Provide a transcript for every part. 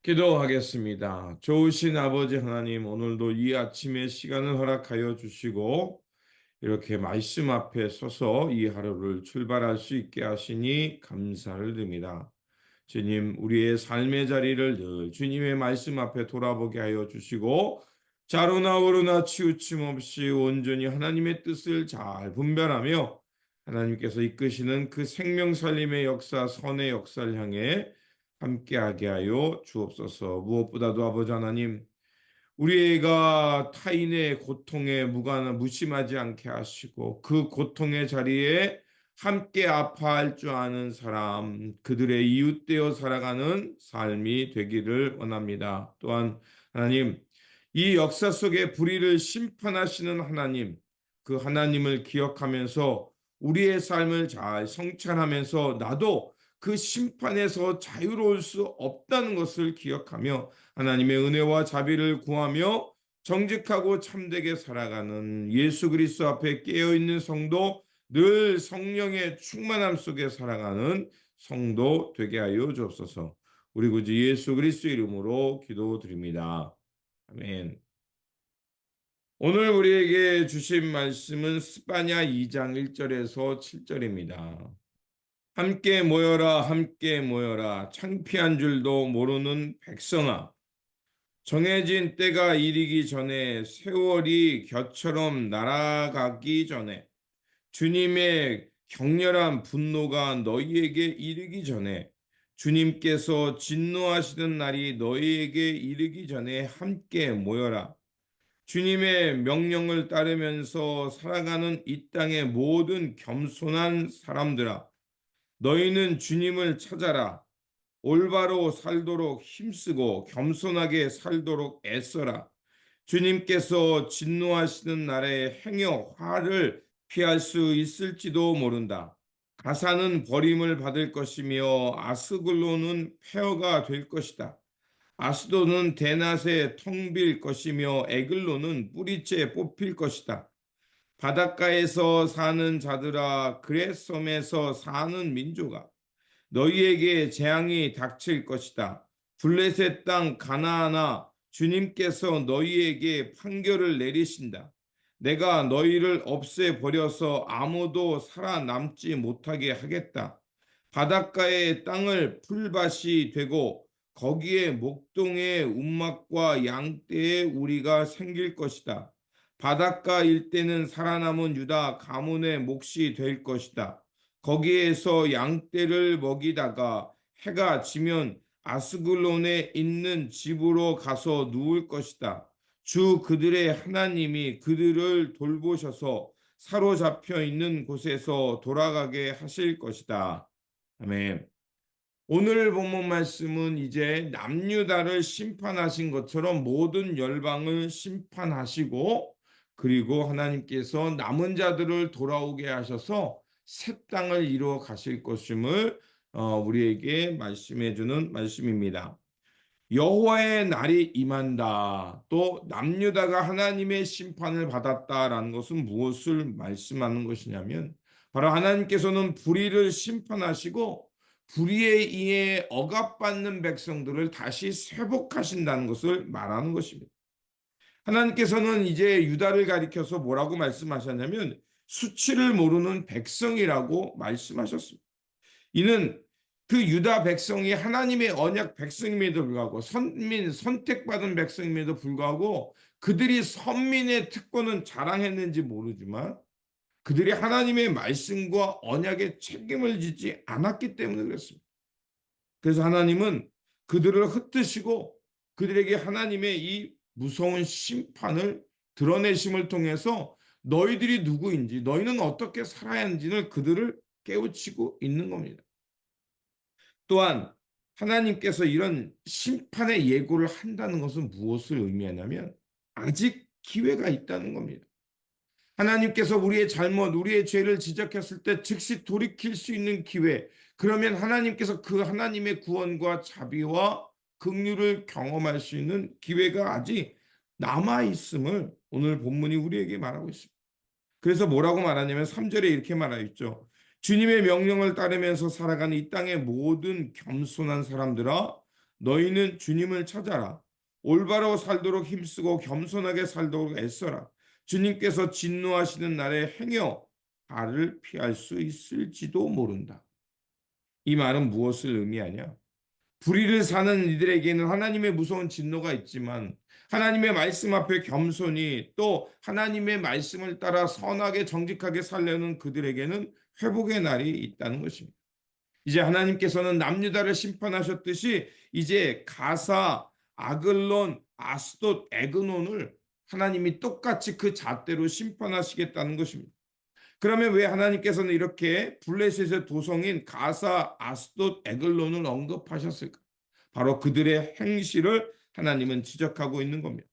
기도하겠습니다. 좋으신 아버지 하나님, 오늘도 이 아침의 시간을 허락하여 주시고 이렇게 말씀 앞에 서서 이 하루를 출발할 수 있게 하시니 감사를 드립니다. 주님, 우리의 삶의 자리를 늘 주님의 말씀 앞에 돌아보게 하여 주시고 자로나 오르나 치우침 없이 온전히 하나님의 뜻을 잘 분별하며 하나님께서 이끄시는 그 생명 살림의 역사, 선의 역사를 향해 함께하게 하여 주옵소서. 무엇보다도 아버지 하나님, 우리가 타인의 고통에 무심하지 않게 하시고 그 고통의 자리에 함께 아파할 줄 아는 사람, 그들의 이웃 되어 살아가는 삶이 되기를 원합니다. 또한 하나님, 이 역사 속에 불의를 심판하시는 하나님, 그 하나님을 기억하면서 우리의 삶을 잘 성찰하면서 나도 그 심판에서 자유로울 수 없다는 것을 기억하며 하나님의 은혜와 자비를 구하며 정직하고 참되게 살아가는 예수 그리스도 앞에 깨어있는 성도, 늘 성령의 충만함 속에 살아가는 성도 되게 하여 주옵소서. 우리 구주 예수 그리스도 이름으로 기도드립니다. 아멘. 오늘 우리에게 주신 말씀은 스바냐 2장 1절에서 7절입니다. 함께 모여라, 함께 모여라. 창피한 줄도 모르는 백성아. 정해진 때가 이르기 전에, 세월이 겨처럼 날아가기 전에, 주님의 격렬한 분노가 너희에게 이르기 전에, 주님께서 진노하시는 날이 너희에게 이르기 전에 함께 모여라. 주님의 명령을 따르면서 살아가는 이 땅의 모든 겸손한 사람들아, 너희는 주님을 찾아라. 올바로 살도록 힘쓰고 겸손하게 살도록 애써라. 주님께서 진노하시는 날에 행여 화를 피할 수 있을지도 모른다. 가사는 버림을 받을 것이며 아스글론은 폐허가 될 것이다. 아스도는 대낮에 텅 빌 것이며 에글론은 뿌리째 뽑힐 것이다. 바닷가에서 사는 자들아, 그레섬에서 사는 민족아, 너희에게 재앙이 닥칠 것이다. 블레셋 땅 가나안아, 주님께서 너희에게 판결을 내리신다. 내가 너희를 없애버려서 아무도 살아남지 못하게 하겠다. 바닷가의 땅을 풀밭이 되고 거기에 목동의 움막과 양떼의 우리가 생길 것이다. 바닷가 일대는 살아남은 유다 가문의 몫이 될 것이다. 거기에서 양떼를 먹이다가 해가 지면 아스글론에 있는 집으로 가서 누울 것이다. 주 그들의 하나님이 그들을 돌보셔서 사로잡혀 있는 곳에서 돌아가게 하실 것이다. 아멘. 오늘 본문 말씀은 이제 남유다를 심판하신 것처럼 모든 열방을 심판하시고, 그리고 하나님께서 남은 자들을 돌아오게 하셔서 새 땅을 이루어 가실 것임을 우리에게 말씀해 주는 말씀입니다. 여호와의 날이 임한다. 또 남유다가 하나님의 심판을 받았다라는 것은 무엇을 말씀하는 것이냐면, 바로 하나님께서는 불의를 심판하시고 불의에 의해 억압받는 백성들을 다시 회복하신다는 것을 말하는 것입니다. 하나님께서는 이제 유다를 가리켜서 뭐라고 말씀하셨냐면 수치를 모르는 백성이라고 말씀하셨습니다. 이는 그 유다 백성이 하나님의 언약 백성임에도 불구하고 선택받은 백성임에도 불구하고 그들이 선민의 특권은 자랑했는지 모르지만 그들이 하나님의 말씀과 언약에 책임을 지지 않았기 때문에 그렇습니다. 그래서 하나님은 그들을 흩으시고 그들에게 하나님의 이 무서운 심판을 드러내심을 통해서 너희들이 누구인지, 너희는 어떻게 살아야 하는지를 그들을 깨우치고 있는 겁니다. 또한 하나님께서 이런 심판의 예고를 한다는 것은 무엇을 의미하냐면 아직 기회가 있다는 겁니다. 하나님께서 우리의 잘못, 우리의 죄를 지적했을 때 즉시 돌이킬 수 있는 기회, 그러면 하나님께서 그 하나님의 구원과 자비와 긍휼을 경험할 수 있는 기회가 아직 남아 있음을 오늘 본문이 우리에게 말하고 있습니다. 그래서 뭐라고 말하냐면 3절에 이렇게 말하고 있죠. 주님의 명령을 따르면서 살아가는 이 땅의 모든 겸손한 사람들아, 너희는 주님을 찾아라. 올바로 살도록 힘쓰고 겸손하게 살도록 애써라. 주님께서 진노하시는 날에 행여 발을 피할 수 있을지도 모른다. 이 말은 무엇을 의미하냐? 불의를 사는 이들에게는 하나님의 무서운 진노가 있지만 하나님의 말씀 앞에 겸손히 또 하나님의 말씀을 따라 선하게 정직하게 살려는 그들에게는 회복의 날이 있다는 것입니다. 이제 하나님께서는 남유다를 심판하셨듯이 이제 가사, 아글론, 아스돗, 에그논을 하나님이 똑같이 그 잣대로 심판하시겠다는 것입니다. 그러면 왜 하나님께서는 이렇게 블레셋의 도성인 가사, 아스돗, 에글론을 언급하셨을까? 바로 그들의 행실을 하나님은 지적하고 있는 겁니다.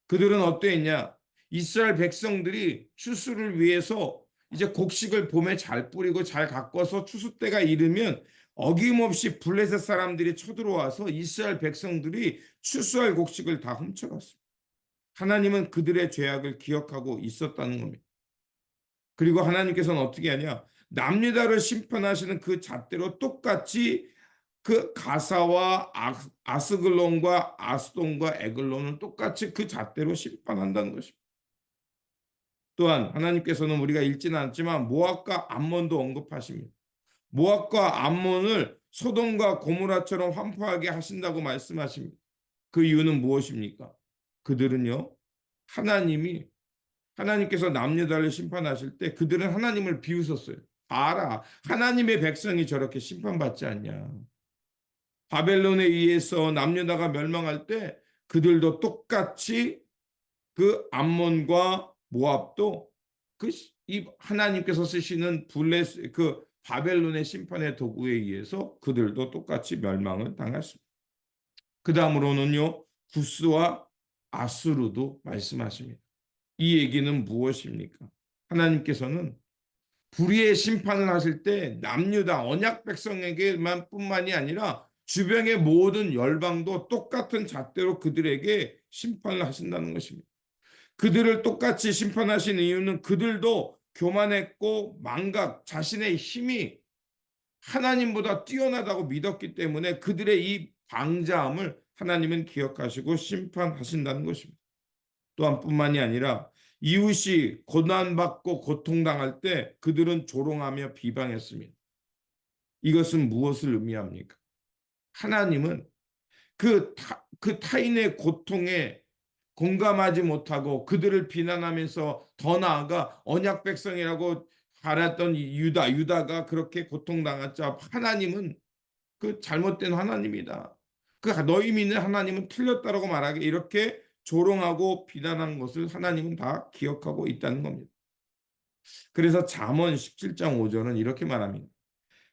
그들은 어떠했냐? 이스라엘 백성들이 추수를 위해서 이제 곡식을 봄에 잘 뿌리고 잘 가꿔서 추수 때가 이르면 어김없이 블레셋 사람들이 쳐들어와서 이스라엘 백성들이 추수할 곡식을 다 훔쳐갔습니다. 하나님은 그들의 죄악을 기억하고 있었다는 겁니다. 그리고 하나님께서는 어떻게 하냐? 남유다를 심판하시는 그 잣대로 똑같이 그 가사와 아스글론과 아스돈과 에글론을 똑같이 그 잣대로 심판한다는 것입니다. 또한 하나님께서는 우리가 읽지는 않지만 모압과 암몬도 언급하십니다. 모압과 암몬을 소돔과 고모라처럼 환포하게 하신다고 말씀하십니다. 그 이유는 무엇입니까? 그들은요, 하나님께서 남유다를 심판하실 때 그들은 하나님을 비웃었어요. 알아, 하나님의 백성이 저렇게 심판받지 않냐. 바벨론에 의해서 남유다가 멸망할 때 그들도 똑같이 그 암몬과 모압도 이 하나님께서 쓰시는 그 바벨론의 심판의 도구에 의해서 그들도 똑같이 멸망을 당했습니다. 그 다음으로는요, 구스와 아수르도 말씀하십니다. 이 얘기는 무엇입니까? 하나님께서는 불의의 심판을 하실 때 남유다 언약 백성에게만 뿐만이 아니라 주변의 모든 열방도 똑같은 잣대로 그들에게 심판을 하신다는 것입니다. 그들을 똑같이 심판하신 이유는 그들도 교만했고 자신의 힘이 하나님보다 뛰어나다고 믿었기 때문에 그들의 이 방자함을 하나님은 기억하시고 심판하신다는 것입니다. 또한 뿐만이 아니라 이웃이 고난받고 고통당할 때 그들은 조롱하며 비방했습니다. 이것은 무엇을 의미합니까? 하나님은 그 타인의 고통에 공감하지 못하고 그들을 비난하면서 더 나아가 언약 백성이라고 말했던 유다가 그렇게 고통당했자 하나님은 그 잘못된 하나님이다. 그 너희 믿는 하나님은 틀렸다라고 말하게 이렇게 조롱하고 비난한 것을 하나님은 다 기억하고 있다는 겁니다. 그래서 잠언 17장 5절은 이렇게 말합니다.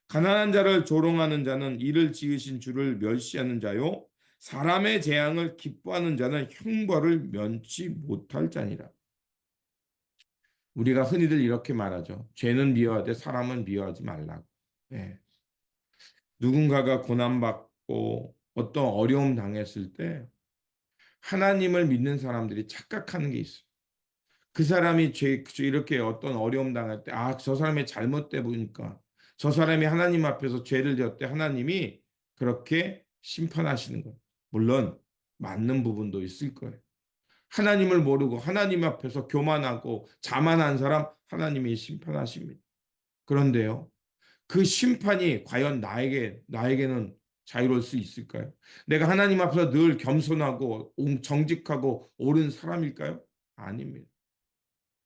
가난한 자를 조롱하는 자는 이를 지으신 주를 멸시하는 자요 사람의 재앙을 기뻐하는 자는 형벌을 면치 못할 자니라. 우리가 흔히들 이렇게 말하죠. 죄는 미워하되 사람은 미워하지 말라고. 네. 누군가가 고난받고 어떤 어려움 당했을 때 하나님을 믿는 사람들이 착각하는 게 있어요. 그 사람이 이렇게 어떤 어려움 당할 때, 저 사람이 잘못돼 보니까 저 사람이 하나님 앞에서 죄를 지었대 하나님이 그렇게 심판하시는 거예요. 물론 맞는 부분도 있을 거예요. 하나님을 모르고 하나님 앞에서 교만하고 자만한 사람 하나님이 심판하십니다. 그런데요, 그 심판이 과연 나에게는 자유로울 수 있을까요? 내가 하나님 앞에서 늘 겸손하고 정직하고 옳은 사람일까요? 아닙니다.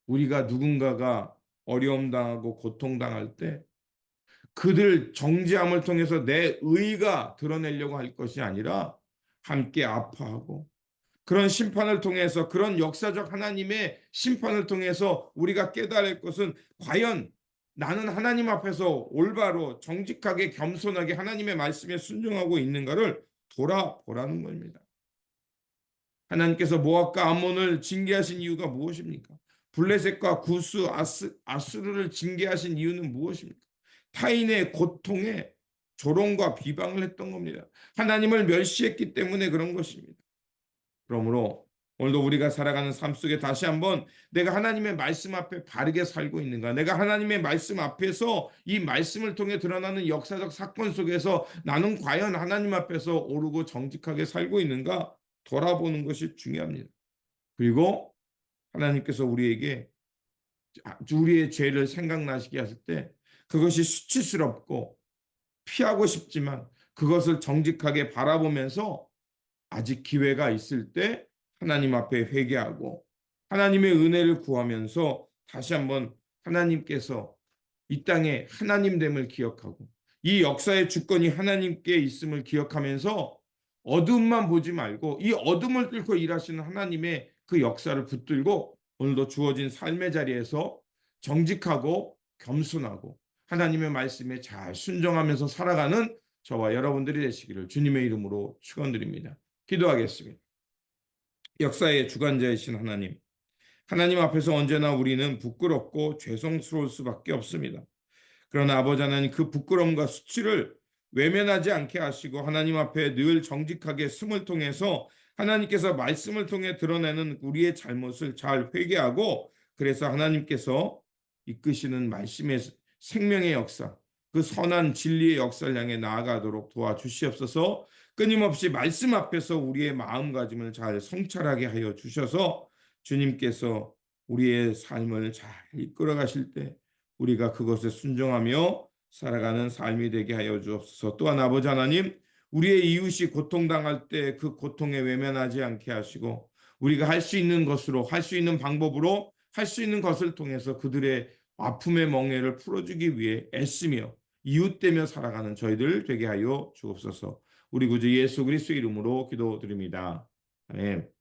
우리가 누군가가 어려움 당하고 고통 당할 때 그들 정죄함을 통해서 내 의가 드러내려고 할 것이 아니라 함께 아파하고 그런 심판을 통해서 그런 역사적 하나님의 심판을 통해서 우리가 깨달을 것은 과연 나는 하나님 앞에서 올바로 정직하게 겸손하게 하나님의 말씀에 순종하고 있는가를 돌아보라는 겁니다. 하나님께서 모압과 암몬을 징계하신 이유가 무엇입니까? 블레셋과 구스, 아수르를 징계하신 이유는 무엇입니까? 타인의 고통에 조롱과 비방을 했던 겁니다. 하나님을 멸시했기 때문에 그런 것입니다. 그러므로 오늘도 우리가 살아가는 삶 속에 다시 한번 내가 하나님의 말씀 앞에 바르게 살고 있는가? 내가 하나님의 말씀 앞에서 이 말씀을 통해 드러나는 역사적 사건 속에서 나는 과연 하나님 앞에서 오르고 정직하게 살고 있는가? 돌아보는 것이 중요합니다. 그리고 하나님께서 우리에게 우리의 죄를 생각나시게 하실 때 그것이 수치스럽고 피하고 싶지만 그것을 정직하게 바라보면서 아직 기회가 있을 때 하나님 앞에 회개하고 하나님의 은혜를 구하면서 다시 한번 하나님께서 이 땅에 하나님됨을 기억하고 이 역사의 주권이 하나님께 있음을 기억하면서 어둠만 보지 말고 이 어둠을 뚫고 일하시는 하나님의 그 역사를 붙들고 오늘도 주어진 삶의 자리에서 정직하고 겸손하고 하나님의 말씀에 잘 순종하면서 살아가는 저와 여러분들이 되시기를 주님의 이름으로 축원드립니다. 기도하겠습니다. 역사의 주관자이신 하나님, 하나님 앞에서 언제나 우리는 부끄럽고 죄송스러울 수밖에 없습니다. 그러나 아버지 하나님, 그 부끄러움과 수치를 외면하지 않게 하시고 하나님 앞에 늘 정직하게 숨을 통해서 하나님께서 말씀을 통해 드러내는 우리의 잘못을 잘 회개하고 그래서 하나님께서 이끄시는 말씀의 생명의 역사, 그 선한 진리의 역사를 향해 나아가도록 도와주시옵소서. 끊임없이 말씀 앞에서 우리의 마음가짐을 잘 성찰하게 하여 주셔서 주님께서 우리의 삶을 잘 이끌어 가실 때 우리가 그것에 순종하며 살아가는 삶이 되게 하여 주옵소서. 또한 아버지 하나님, 우리의 이웃이 고통당할 때 그 고통에 외면하지 않게 하시고 우리가 할 수 있는 것으로, 할 수 있는 방법으로, 할 수 있는 것을 통해서 그들의 아픔의 멍에를 풀어주기 위해 애쓰며 이웃되며 살아가는 저희들 되게 하여 주옵소서. 우리 구주 예수 그리스도의 이름으로 기도드립니다. 아멘.